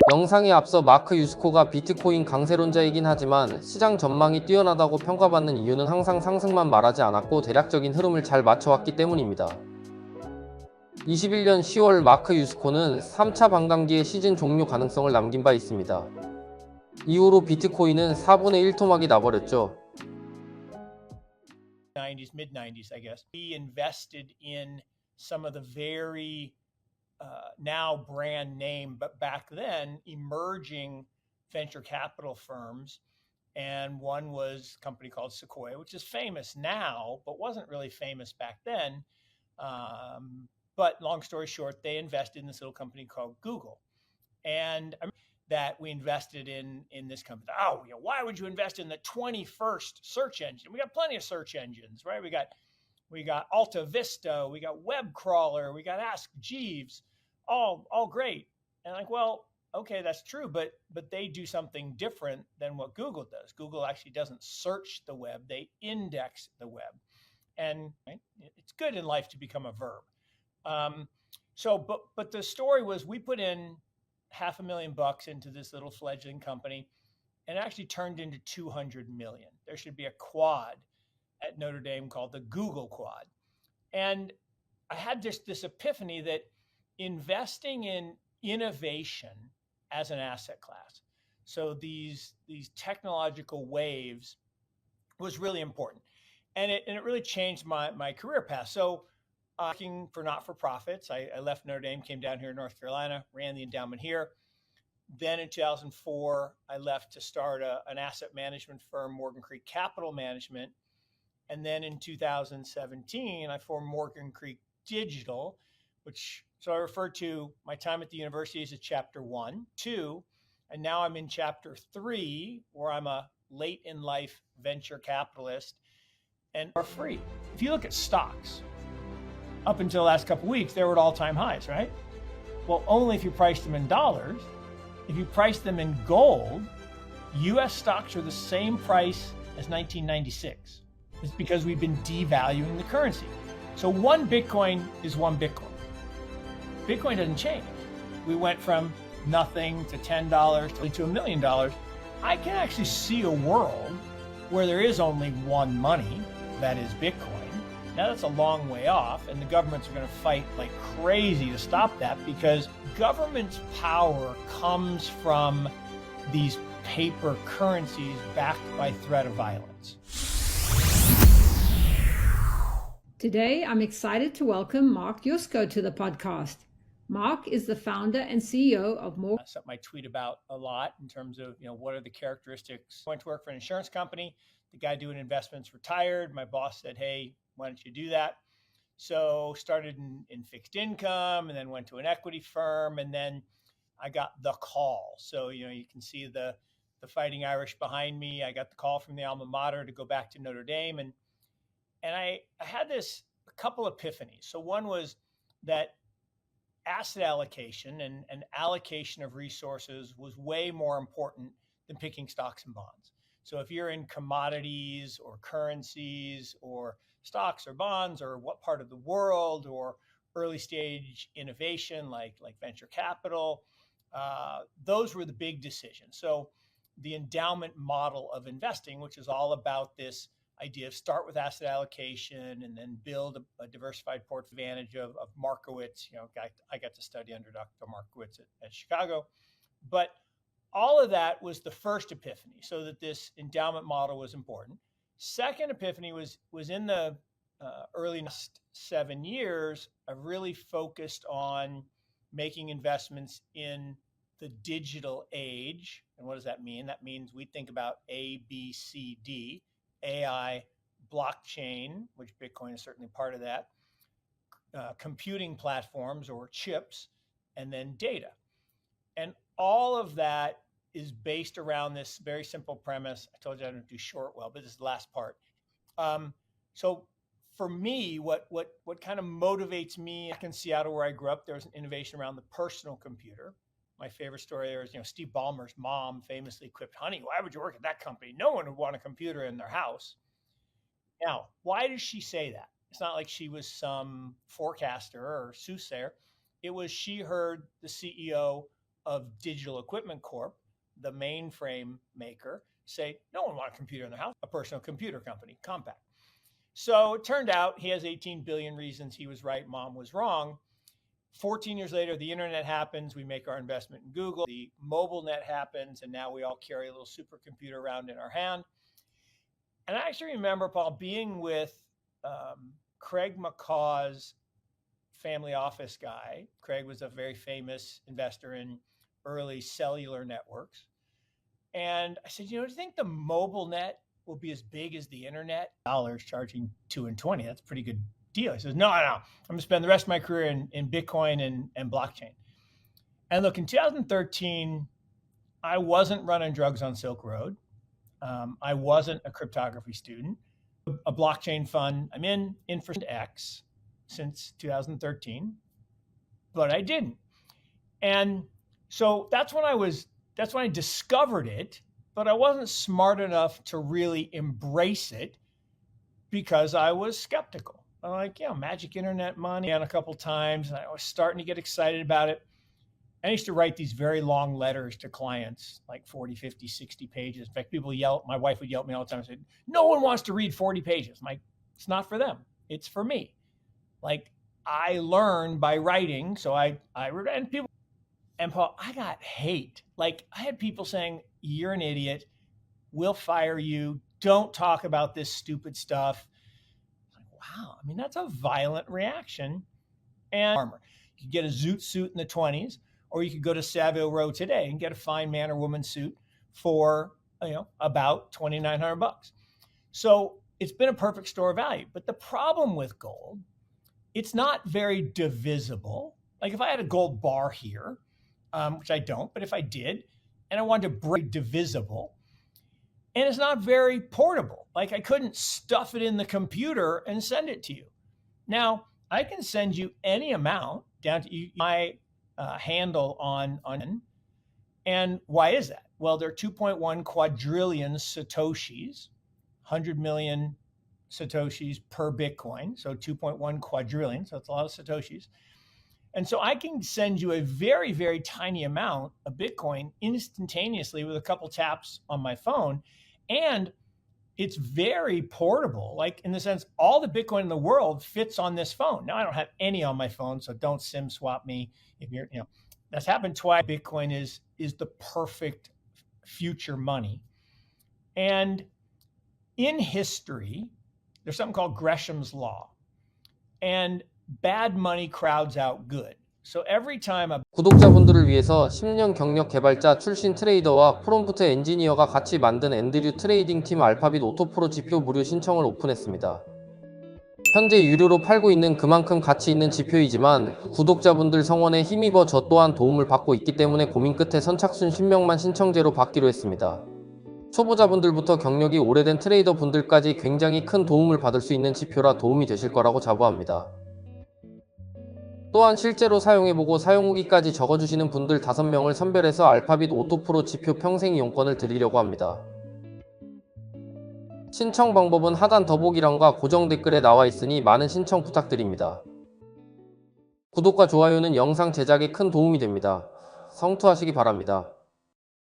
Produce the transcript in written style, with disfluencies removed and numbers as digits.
영상에 앞서 마크유스코가 비트코인 강세론자이긴 하지만 시장 전망이 뛰어나다고 평가받는 이유는 항상 상승만 말하지 않았고 대략적인 흐름을 잘 맞춰왔기 때문입니다. 21년 10월 마크유스코는 3차 반감기의 시즌 종료 가능성을 남긴 바 있습니다. 이후로 비트코인은 4분의 1 토막이 나버렸죠. 90s, mid 90s, I guess. We invested in some of the very now brand name, but back then emerging venture capital firms. And one was a company called Sequoia, which is famous now, but wasn't really famous back then. But long story short, they invested in this little company called Google. And that we invested in this company. Oh, why would you invest in the 21st search engine? We got plenty of search engines, right? We got Alta Vista, we got Web Crawler, we got Ask Jeeves, all great. And like, well, okay, that's true, but they do something different than what Google does. Google actually doesn't search the web; they index the web, and right, it's good in life to become a verb. But the story was we put in $500,000 into this little fledgling company, and it actually turned into 200 million. There should be a quad at Notre Dame called the Google Quad. And I had this epiphany that investing in innovation as an asset class, so these technological waves, was really important. And it really changed my career path. So working for not-for-profits, I left Notre Dame, came down here in North Carolina, ran the endowment here. Then in 2004, I left to start an asset management firm, Morgan Creek Capital Management. And then in 2017, I formed Morgan Creek Digital, so I refer to my time at the university as a chapter 1, 2, and now I'm in chapter 3, where I'm a late in life venture capitalist and are free. If you look at stocks, up until the last couple of weeks, they were at all-time highs, right? Well, only if you priced them in dollars. If you price them in gold, US stocks are the same price as 1996. It's because we've been devaluing the currency. So one Bitcoin is one Bitcoin. Bitcoin doesn't change. We went from nothing to $10 to $1 million. I can actually see a world where there is only one money, that is Bitcoin. Now that's a long way off, and the governments are going to fight like crazy to stop that, because government's power comes from these paper currencies backed by threat of violence. Today, I'm excited to welcome Mark Yusko to the podcast. Mark is the founder and CEO of Morgan. Something I tweet about a lot in terms of, what are the characteristics. I went to work for an insurance company. The guy doing investments retired. My boss said, hey, why don't you do that? So started in fixed income, and then went to an equity firm, and then I got the call. So, you can see the Fighting Irish behind me. I got the call from the alma mater to go back to Notre Dame. And I had a couple epiphanies. So one was that asset allocation and allocation of resources was way more important than picking stocks and bonds. So if you're in commodities or currencies or stocks or bonds, or what part of the world, or early stage innovation like venture capital, those were the big decisions. So the endowment model of investing, which is all about this idea of start with asset allocation and then build a diversified portfolio, advantage of Markowitz. I got to study under Dr. Markowitz at Chicago. But all of that was the first epiphany, so that this endowment model was important. Second epiphany was in the early 7 years. I've really focused on making investments in the digital age. And what does that mean? That means we think about A, B, C, D. AI, blockchain, which Bitcoin is certainly part of that, computing platforms or chips, and then data. And all of that is based around this very simple premise. I told you I don't do short well, but this is the last part. So for me, what kind of motivates me, back in Seattle where I grew up, there was an innovation around the personal computer. My favorite story there is, Steve Ballmer's mom famously quipped, honey, why would you work at that company? No one would want a computer in their house. Now, why does she say that? It's not like she was some forecaster or soothsayer. It was she heard the CEO of Digital Equipment Corp, the mainframe maker, say, no one wants a computer in their house, a personal computer company, Compaq. So it turned out he has 18 billion reasons he was right, mom was wrong. 14 years later, the internet happens. We make our investment in Google. The mobile net happens, and now we all carry a little supercomputer around in our hand. And I actually remember, Paul, being with Craig McCaw's family office guy. Craig was a very famous investor in early cellular networks. And I said, do you think the mobile net will be as big as the internet? Dollars charging $2 and $20. That's a pretty good deal. He says, no, I'm going to spend the rest of my career in Bitcoin and blockchain. And look, in 2013, I wasn't running drugs on Silk Road. I wasn't a cryptography student. A blockchain fund. I'm in Infrastructure X since 2013, but I didn't. And so that's when I discovered it, but I wasn't smart enough to really embrace it because I was skeptical. I'm like, magic internet money on a couple times. And I was starting to get excited about it. I used to write these very long letters to clients, like 40, 50, 60 pages. In fact, my wife would yell at me all the time and say, no one wants to read 40 pages. I'm like, it's not for them. It's for me. Like, I learn by writing. So I read, and people, and Paul, I got hate. Like, I had people saying, you're an idiot. We'll fire you. Don't talk about this stupid stuff. Wow, I mean, that's a violent reaction. And armor. You could get a zoot suit in the 20s, or you could go to Savile Row today and get a fine man or woman suit for, about $2,900. So it's been a perfect store of value. But the problem with gold, it's not very divisible. Like if I had a gold bar here, which I don't, but if I did, and I wanted to break divisible, and it's not very portable. Like I couldn't stuff it in the computer and send it to you. Now, I can send you any amount down to my handle on. And why is that? Well, there are 2.1 quadrillion Satoshis, 100 million Satoshis per Bitcoin. So 2.1 quadrillion. So that's a lot of Satoshis. And so I can send you a very, very tiny amount of Bitcoin instantaneously with a couple taps on my phone. And it's very portable, like in the sense all the Bitcoin in the world fits on this phone. Now I don't have any on my phone, so don't SIM swap me. If you're, that's happened twice. Bitcoin is the perfect future money. And in history, there's something called Gresham's Law. And bad money crowds out good. So every time 구독자분들을 위해서 10년 경력 개발자 출신 트레이더와 프롬프트 엔지니어가 같이 만든 앤드류 트레이딩 팀 알파빗 오토프로 지표 무료 신청을 오픈했습니다. 현재 유료로 팔고 있는 그만큼 가치 있는 지표이지만 구독자분들 성원에 힘입어 저 또한 도움을 받고 있기 때문에 고민 끝에 선착순 10명만 신청제로 받기로 했습니다. 초보자분들부터 경력이 오래된 트레이더 분들까지 굉장히 큰 도움을 받을 수 있는 지표라 도움이 되실 거라고 자부합니다. 또한 실제로 사용해보고 사용 후기까지 적어주시는 분들 5명을 선별해서 알파빗 오토프로 지표 평생 이용권을 드리려고 합니다. 신청 방법은 하단 더보기란과 고정 댓글에 나와 있으니 많은 신청 부탁드립니다. 구독과 좋아요는 영상 제작에 큰 도움이 됩니다. 성투하시기 바랍니다.